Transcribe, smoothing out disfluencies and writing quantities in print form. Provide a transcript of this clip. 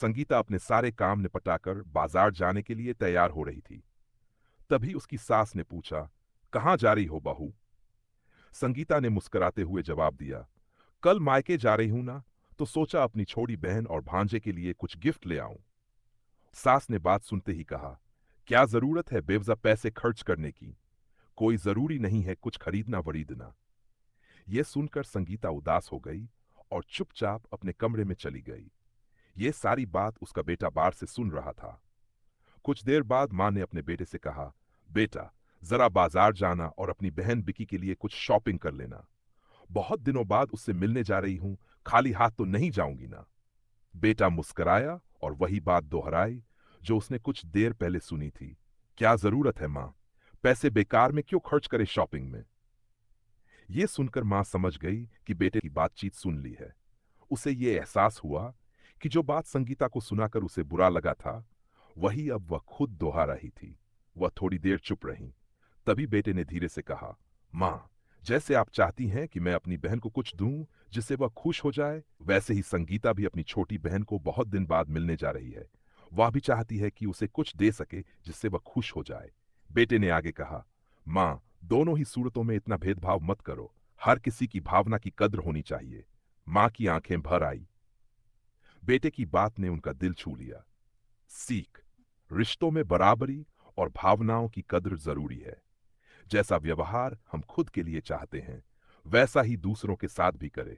संगीता अपने सारे काम निपटाकर बाजार जाने के लिए तैयार हो रही थी। तभी उसकी सास ने पूछा, कहाँ जा रही हो बहू? संगीता ने मुस्कुराते हुए जवाब दिया, कल मायके जा रही हूं ना, तो सोचा अपनी छोटी बहन और भांजे के लिए कुछ गिफ्ट ले आऊं। सास ने बात सुनते ही कहा, क्या जरूरत है बेवजह पैसे खर्च करने की? कोई जरूरी नहीं है कुछ खरीदना वरीदना। यह सुनकर संगीता उदास हो गई और चुपचाप अपने कमरे में चली गई। ये सारी बात उसका बेटा बाहर से सुन रहा था। कुछ देर बाद मां ने अपने बेटे से कहा, बेटा, जरा बाजार जाना और अपनी बहन बिकी के लिए कुछ शॉपिंग कर लेना। बहुत दिनों बाद उससे मिलने जा रही हूं, खाली हाथ तो नहीं जाऊंगी ना। बेटा मुस्कुराया और वही बात दोहराई जो उसने कुछ देर पहले सुनी थी। क्या जरूरत है मां? पैसे बेकार में क्यों खर्च करे शॉपिंग में? ये सुनकर मां समझ गई कि बेटे की बातचीत सुन ली है। उसे ये एहसास हुआ कि जो बात संगीता को सुनाकर उसे बुरा लगा था, वही अब वह खुद दोहरा रही थी। वह थोड़ी देर चुप रही। तभी बेटे ने धीरे से कहा, मां, जैसे आप चाहती हैं कि मैं अपनी बहन को कुछ दूं जिससे वह खुश हो जाए, वैसे ही संगीता भी अपनी छोटी बहन को बहुत दिन बाद मिलने जा रही है। वह भी चाहती है कि उसे कुछ दे सके जिससे वह खुश हो जाए। बेटे ने आगे कहा, मां, दोनों ही सूरतों में इतना भेदभाव मत करो। हर किसी की भावना की कद्र होनी चाहिए। मां की आंखें भर आई। बेटे की बात ने उनका दिल छू लिया। सीख, रिश्तों में बराबरी और भावनाओं की कद्र जरूरी है। जैसा व्यवहार हम खुद के लिए चाहते हैं, वैसा ही दूसरों के साथ भी करें।